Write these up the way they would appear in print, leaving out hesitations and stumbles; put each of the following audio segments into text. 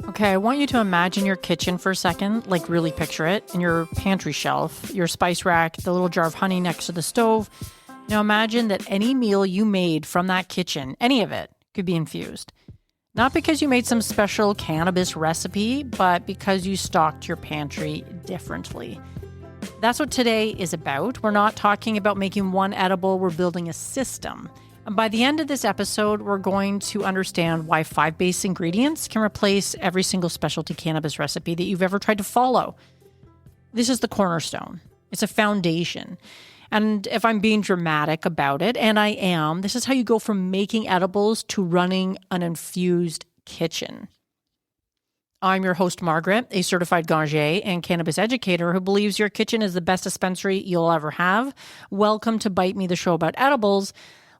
Okay, I want you to imagine your kitchen for a second, like really picture it, and your pantry shelf, your spice rack, the little jar of honey next to the stove. Now imagine that any meal you made from that kitchen, any of it, could be infused. Not because you made some special cannabis recipe, but because you stocked your pantry differently. That's what today is about. We're not talking about making one edible, we're building a system. And by the end of this episode, we're going to understand why 5 base ingredients can replace every single specialty cannabis recipe that you've ever tried to follow. This is the cornerstone. It's a foundation. And if I'm being dramatic about it, and I am, this is how you go from making edibles to running an infused kitchen. I'm your host, Margaret, a certified ganger and cannabis educator who believes your kitchen is the best dispensary you'll ever have. Welcome to Bite Me, the show about edibles.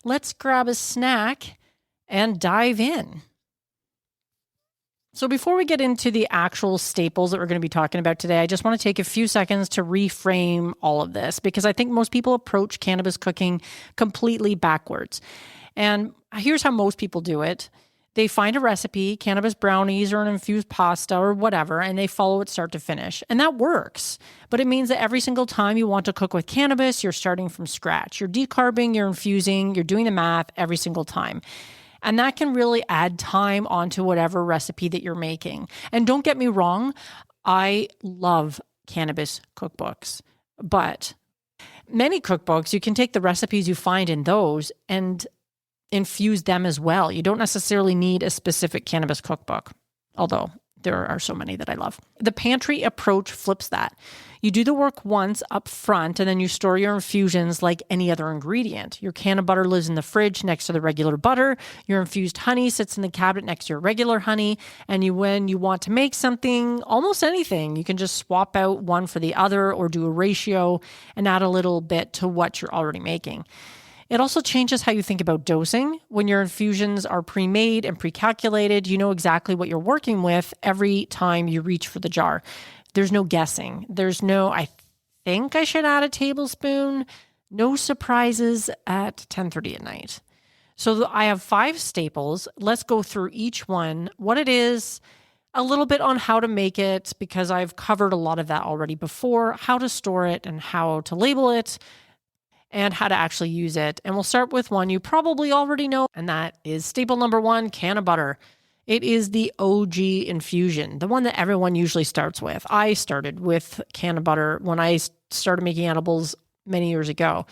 Let's grab a snack and dive in. So before we get into the actual staples that we're going to be talking about today, I just want to take a few seconds to reframe all of this because I think most people approach cannabis cooking completely backwards. And here's how most people do it. They find a recipe, cannabis brownies or an infused pasta or whatever, and they follow it start to finish. And that works. But it means that every single time you want to cook with cannabis, you're starting from scratch. You're decarbing, you're infusing, you're doing the math every single time. And that can really add time onto whatever recipe that you're making. And don't get me wrong, I love cannabis cookbooks. But many cookbooks, you can take the recipes you find in those and infuse them as well. You don't necessarily need a specific cannabis cookbook, although there are so many that I love. The pantry approach flips that. You do the work once up front, and then you store your infusions like any other ingredient. Your can of butter lives in the fridge next to the regular butter. Your infused honey sits in the cabinet next to your regular honey. And when you want to make something, almost anything, you can just swap out one for the other or do a ratio and add a little bit to what you're already making. It also changes how you think about dosing. When your infusions are pre-made and pre-calculated, you know exactly what you're working with every time you reach for the jar. There's no guessing. There's no, I think I should add a tablespoon. No surprises at 10:30 at night. So I have 5 staples. Let's go through each one, what it is, a little bit on how to make it, because I've covered a lot of that already before, how to store it and how to label it, and how to actually use it. And we'll start with one you probably already know, and that is staple number 1, can of butter. It is the OG infusion, the one that everyone usually starts with. I started with can of butter when I started making edibles many years ago.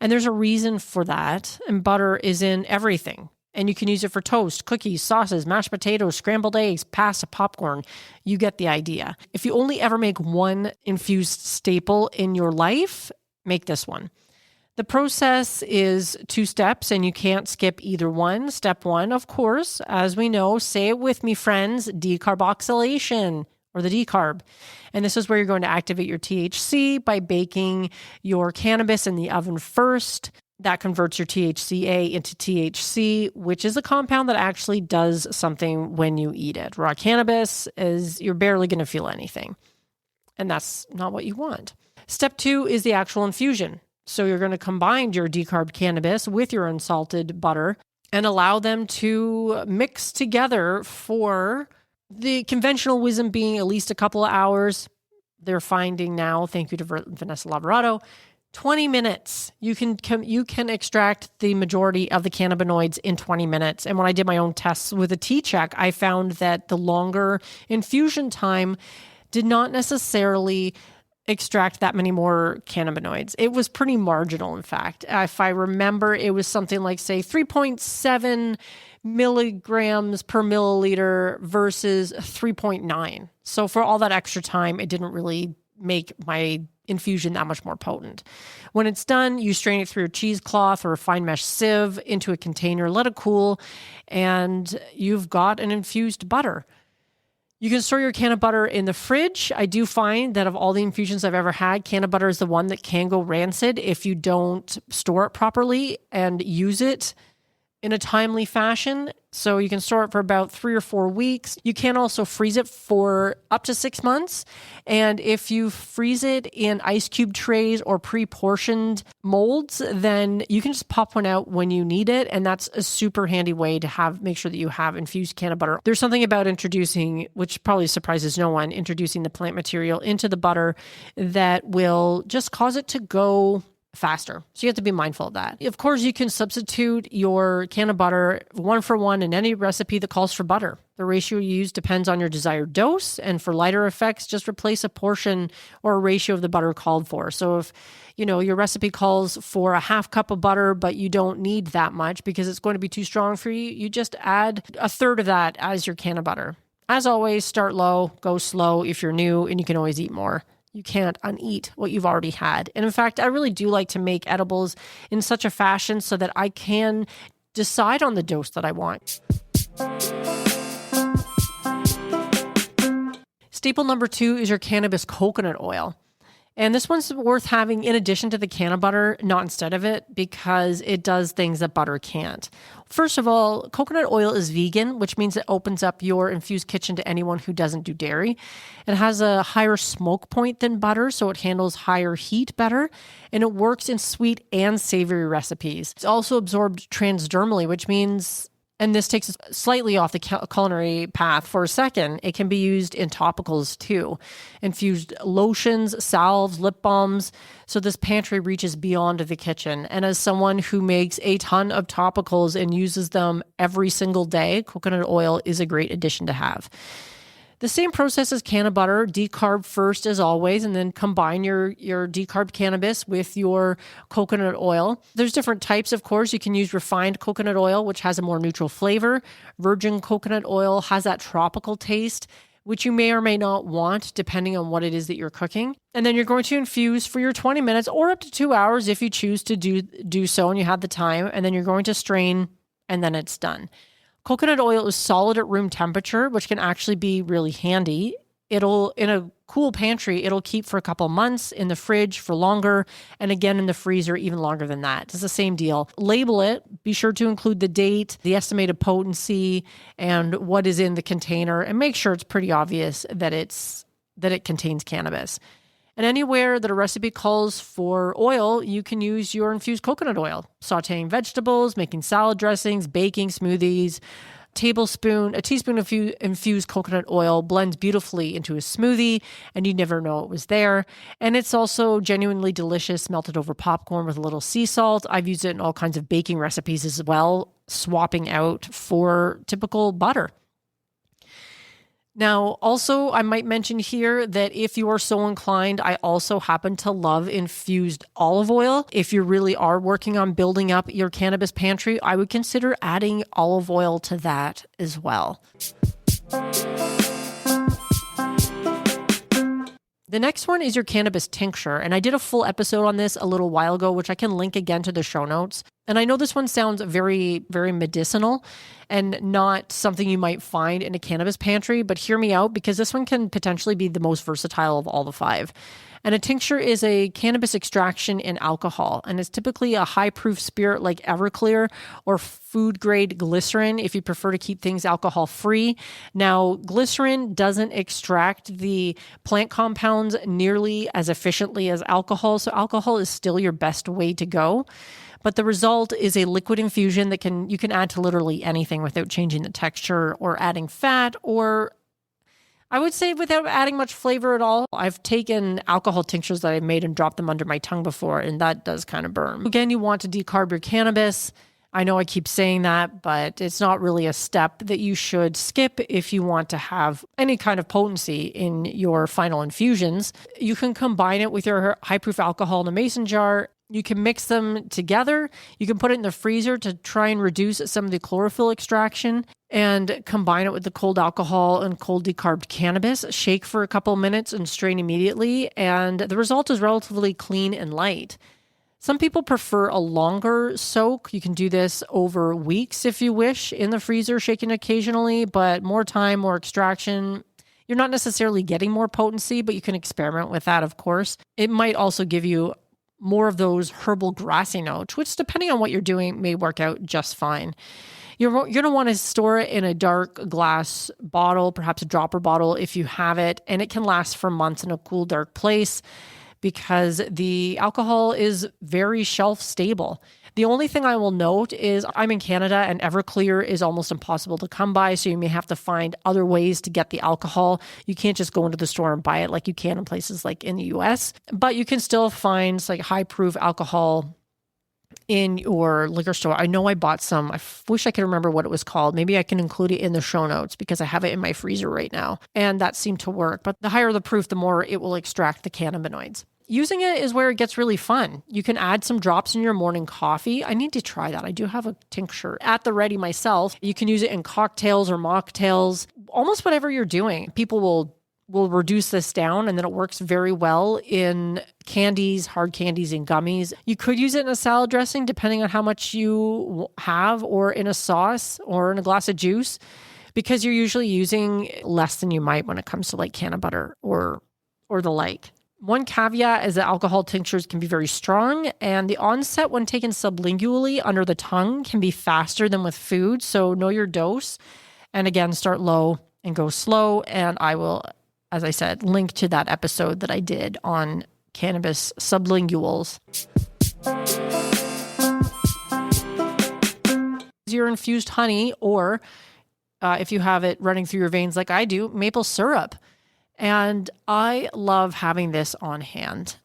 And there's a reason for that. And butter is in everything. And you can use it for toast, cookies, sauces, mashed potatoes, scrambled eggs, pasta, popcorn. You get the idea. If you only ever make one infused staple in your life, make this one. The process is 2 steps, and you can't skip either one. Step 1, of course, as we know, say it with me, friends, decarboxylation, or the decarb. And this is where you're going to activate your THC by baking your cannabis in the oven first. That converts your THCA into THC, which is a compound that actually does something when you eat it. Raw cannabis is you're barely going to feel anything. And that's not what you want. Step 2 is the actual infusion. So you're going to combine your decarb cannabis with your unsalted butter and allow them to mix together for the conventional wisdom being at least a couple of hours. They're finding now, thank you to Vanessa Lavorato, 20 minutes. You can extract the majority of the cannabinoids in 20 minutes. And when I did my own tests with a T-check, I found that the longer infusion time did not necessarily extract that many more cannabinoids. It was pretty marginal, in fact. If I remember, it was something like, say, 3.7 milligrams per milliliter versus 3.9. So for all that extra time, it didn't really make my infusion that much more potent. When it's done, you strain it through a cheesecloth or a fine mesh sieve into a container, let it cool, and you've got an infused butter. You can store your can of butter in the fridge. I do find that of all the infusions I've ever had, can of butter is the one that can go rancid if you don't store it properly and use it in a timely fashion. So you can store it for about 3 or 4 weeks. You can also freeze it for up to 6 months. And if you freeze it in ice cube trays or pre-portioned molds, then you can just pop one out when you need it. And that's a super handy way to make sure that you have infused cannabis butter. There's something about introducing, which probably surprises no one, introducing the plant material into the butter that will just cause it to go faster. So you have to be mindful of that. Of course, you can substitute your can of butter 1-for-1 in any recipe that calls for butter. The ratio you use depends on your desired dose, and for lighter effects, just replace a portion or a ratio of the butter called for. So if your recipe calls for a 1/2 cup of butter, but you don't need that much because it's going to be too strong for you, you just add 1/3 of that as your can of butter. As always, start low, go slow if you're new, and you can always eat more. You can't uneat what you've already had. And in fact, I really do like to make edibles in such a fashion so that I can decide on the dose that I want. Staple number 2 is your cannabis coconut oil. And this one's worth having in addition to the can of butter, not instead of it, because it does things that butter can't. First of all, coconut oil is vegan, which means it opens up your infused kitchen to anyone who doesn't do dairy. It has a higher smoke point than butter, so it handles higher heat better, and it works in sweet and savory recipes. It's also absorbed transdermally, which means, and this takes us slightly off the culinary path for a second, it can be used in topicals too. Infused lotions, salves, lip balms. So this pantry reaches beyond the kitchen. And as someone who makes a ton of topicals and uses them every single day, coconut oil is a great addition to have. The same process as can of butter, decarb first as always, and then combine your decarbed cannabis with your coconut oil. There's different types, of course. You can use refined coconut oil, which has a more neutral flavor. Virgin coconut oil has that tropical taste, which you may or may not want depending on what it is that you're cooking. And then you're going to infuse for your 20 minutes or up to 2 hours if you choose to do so and you have the time. And then you're going to strain, and then it's done. Coconut oil is solid at room temperature, which can actually be really handy. In a cool pantry, it'll keep for a couple months, in the fridge for longer, and again in the freezer even longer than that. It's the same deal. Label it. Be sure to include the date, the estimated potency, and what is in the container, and make sure it's pretty obvious that it contains cannabis. And anywhere that a recipe calls for oil, you can use your infused coconut oil, sauteing vegetables, making salad dressings, baking smoothies. A teaspoon of infused coconut oil blends beautifully into a smoothie, and you never know it was there. And it's also genuinely delicious, melted over popcorn with a little sea salt. I've used it in all kinds of baking recipes as well, swapping out for typical butter. Now, also, I might mention here that if you are so inclined, I also happen to love infused olive oil. If you really are working on building up your cannabis pantry, I would consider adding olive oil to that as well. The next one is your cannabis tincture, and I did a full episode on this a little while ago, which I can link again to the show notes. And I know this one sounds very, very medicinal and not something you might find in a cannabis pantry, but hear me out because this one can potentially be the most versatile of all the 5. And a tincture is a cannabis extraction in alcohol, and it's typically a high-proof spirit like Everclear or food-grade glycerin if you prefer to keep things alcohol-free. Now, glycerin doesn't extract the plant compounds nearly as efficiently as alcohol, so alcohol is still your best way to go. But the result is a liquid infusion that you can add to literally anything without changing the texture or adding fat, or I would say without adding much flavor at all. I've taken alcohol tinctures that I've made and dropped them under my tongue before, and that does kind of burn. Again, you want to decarb your cannabis. I know I keep saying that, but it's not really a step that you should skip if you want to have any kind of potency in your final infusions. You can combine it with your high-proof alcohol in a mason jar. You can mix them together. You can put it in the freezer to try and reduce some of the chlorophyll extraction and combine it with the cold alcohol and cold decarbed cannabis. Shake for a couple minutes and strain immediately. And the result is relatively clean and light. Some people prefer a longer soak. You can do this over weeks if you wish in the freezer, shaking occasionally, but more time, more extraction. You're not necessarily getting more potency, but you can experiment with that, of course. It might also give you more of those herbal grassy notes, which depending on what you're doing may work out just fine. You're going to want to store it in a dark glass bottle, perhaps a dropper bottle if you have it, and it can last for months in a cool, dark place because the alcohol is very shelf stable. The only thing I will note is I'm in Canada and Everclear is almost impossible to come by, so you may have to find other ways to get the alcohol. You can't just go into the store and buy it like you can in places like in the US, but you can still find like high proof alcohol in your liquor store. I know I bought some. I wish I could remember what it was called. Maybe I can include it in the show notes because I have it in my freezer right now. And that seemed to work. But the higher the proof, the more it will extract the cannabinoids. Using it is where it gets really fun. You can add some drops in your morning coffee. I need to try that. I do have a tincture at the ready myself. You can use it in cocktails or mocktails, almost whatever you're doing. People will reduce this down, and then it works very well in candies, hard candies, and gummies. You could use it in a salad dressing, depending on how much you have, or in a sauce, or in a glass of juice, because you're usually using less than you might when it comes to like canna butter or the like. One caveat is that alcohol tinctures can be very strong, and the onset when taken sublingually under the tongue can be faster than with food. So know your dose, and again, start low and go slow. And I will, as I said, link to that episode that I did on cannabis sublinguals. Your infused honey, or if you have it running through your veins like I do, maple syrup. And I love having this on hand.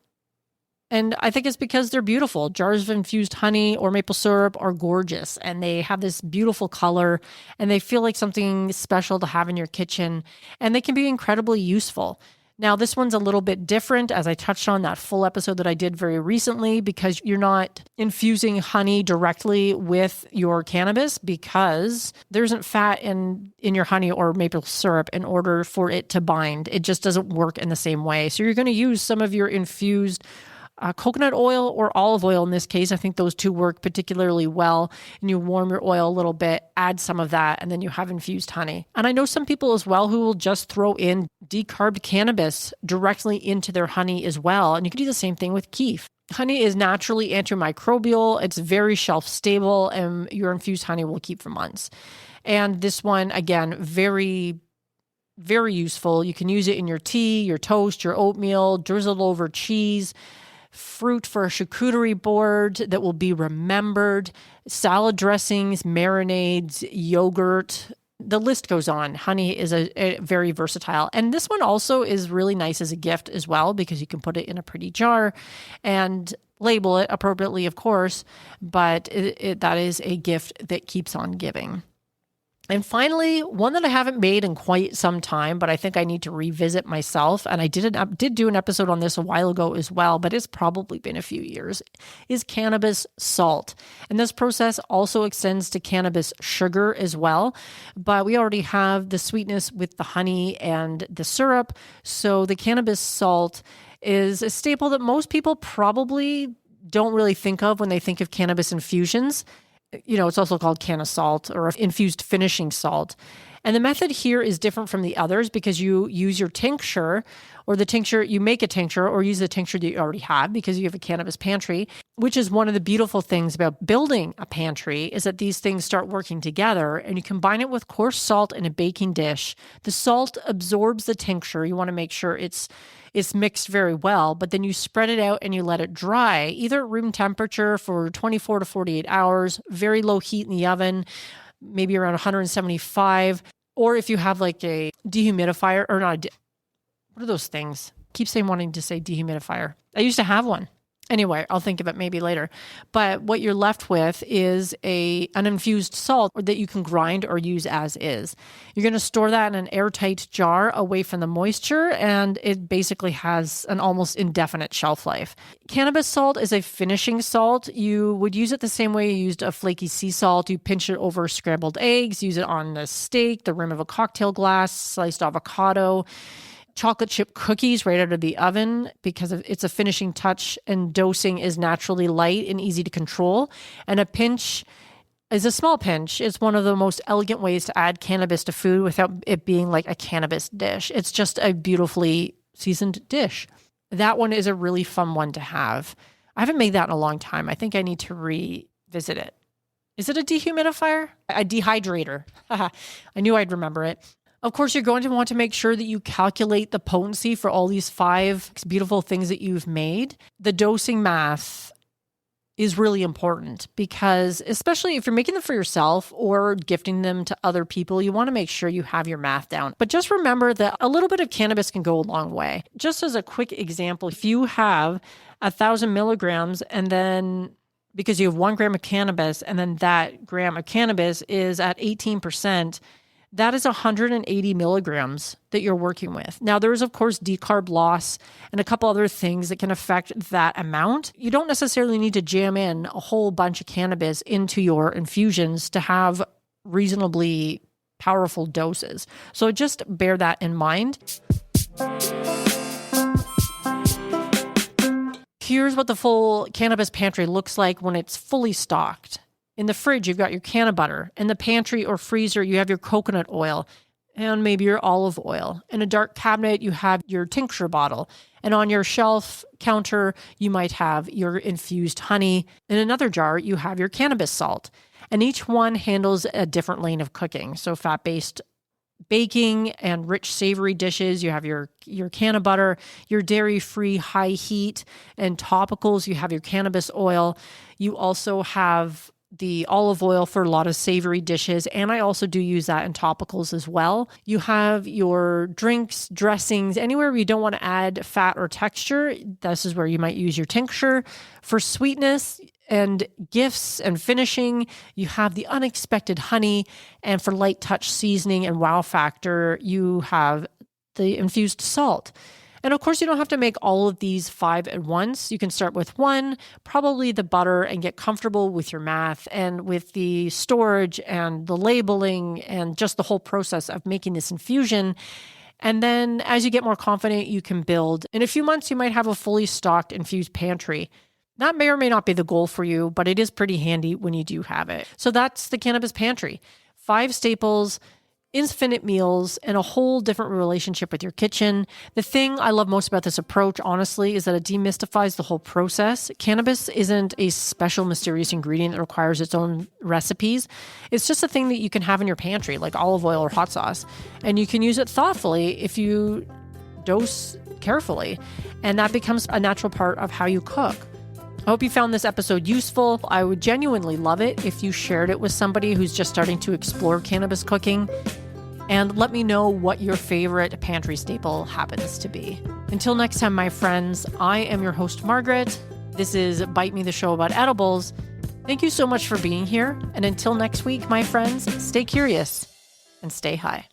And I think it's because they're beautiful. Jars of infused honey or maple syrup are gorgeous, and they have this beautiful color, and they feel like something special to have in your kitchen, and they can be incredibly useful. Now, this one's a little bit different, as I touched on that full episode that I did very recently, because you're not infusing honey directly with your cannabis, because there isn't fat in your honey or maple syrup in order for it to bind. It just doesn't work in the same way. So you're going to use some of your infused coconut oil or olive oil in this case. I think those two work particularly well. And you warm your oil a little bit, add some of that, and then you have infused honey. And I know some people as well who will just throw in decarbed cannabis directly into their honey as well. And you can do the same thing with keef. Honey is naturally antimicrobial. It's very shelf stable, and your infused honey will keep for months. And this one, again, very, very useful. You can use it in your tea, your toast, your oatmeal, drizzled over cheese, fruit for a charcuterie board that will be remembered, salad dressings, marinades, yogurt. The list goes on. Honey is a very versatile. And this one also is really nice as a gift as well, because you can put it in a pretty jar and label it appropriately, of course, but that is a gift that keeps on giving. And finally, one that I haven't made in quite some time, but I think I need to revisit myself, and I did do an episode on this a while ago as well, but it's probably been a few years, is cannabis salt. And this process also extends to cannabis sugar as well, but we already have the sweetness with the honey and the syrup, so the cannabis salt is a staple that most people probably don't really think of when they think of cannabis infusions. You know, it's also called canna salt or infused finishing salt. And the method here is different from the others because you use your tincture, or the tincture, you make a tincture or use the tincture that you already have because you have a cannabis pantry, which is one of the beautiful things about building a pantry, is that these things start working together, and you combine it with coarse salt in a baking dish. The salt absorbs the tincture. You want to make sure it's mixed very well, but then you spread it out and you let it dry, either at room temperature for 24 to 48 hours, very low heat in the oven, maybe around 175, or if you have like a dehumidifier, or not, what are those things? I keep wanting to say dehumidifier. I used to have one. Anyway, I'll think of it maybe later. But what you're left with is an infused salt that you can grind or use as is. You're going to store that in an airtight jar away from the moisture, and it basically has an almost indefinite shelf life. Cannabis salt is a finishing salt. You would use it the same way you used a flaky sea salt. You pinch it over scrambled eggs, use it on a steak, the rim of a cocktail glass, sliced avocado, chocolate chip cookies right out of the oven, because it's a finishing touch, and dosing is naturally light and easy to control. And a pinch is a small pinch. It's one of the most elegant ways to add cannabis to food without it being like a cannabis dish. It's just a beautifully seasoned dish. That one is a really fun one to have. I haven't made that in a long time. I think I need to revisit it. Is it a dehumidifier? A dehydrator. I knew I'd remember it. Of course, you're going to want to make sure that you calculate the potency for all these 5 beautiful things that you've made. The dosing math is really important because especially if you're making them for yourself or gifting them to other people, you want to make sure you have your math down. But just remember that a little bit of cannabis can go a long way. Just as a quick example, if you have 1,000 milligrams and then because you have 1 gram of cannabis and then that gram of cannabis is at 18%, that is 180 milligrams that you're working with. Now, there is, of course, decarb loss and a couple other things that can affect that amount. You don't necessarily need to jam in a whole bunch of cannabis into your infusions to have reasonably powerful doses. So just bear that in mind. Here's what the full cannabis pantry looks like when it's fully stocked. In the fridge, you've got your can of butter. In the pantry or freezer, you have your coconut oil and maybe your olive oil. In a dark cabinet, you have your tincture bottle. And on your shelf counter, you might have your infused honey. In another jar, you have your cannabis salt. And each one handles a different lane of cooking. So fat-based baking and rich savory dishes, you have your can of butter, your dairy-free high heat and topicals, you have your cannabis oil. You also have the olive oil for a lot of savory dishes, and I also do use that in topicals as well. You have your drinks, dressings, anywhere where you don't want to add fat or texture. This is where you might use your tincture. For sweetness and gifts and finishing, you have the unexpected honey, and for light touch seasoning and wow factor, you have the infused salt. And of course, you don't have to make all of these 5 at once. You can start with 1, probably the butter, and get comfortable with your math and with the storage and the labeling and just the whole process of making this infusion. And then as you get more confident, you can build. In a few months, you might have a fully stocked infused pantry. That may or may not be the goal for you, but it is pretty handy when you do have it. So that's the cannabis pantry. 5 staples, infinite meals, and a whole different relationship with your kitchen. The thing I love most about this approach, honestly, is that it demystifies the whole process. Cannabis isn't a special, mysterious ingredient that requires its own recipes. It's just a thing that you can have in your pantry, like olive oil or hot sauce. And you can use it thoughtfully if you dose carefully. And that becomes a natural part of how you cook. I hope you found this episode useful. I would genuinely love it if you shared it with somebody who's just starting to explore cannabis cooking. And let me know what your favorite pantry staple happens to be. Until next time, my friends, I am your host, Margaret. This is Bite Me, the show about edibles. Thank you so much for being here. And until next week, my friends, stay curious and stay high.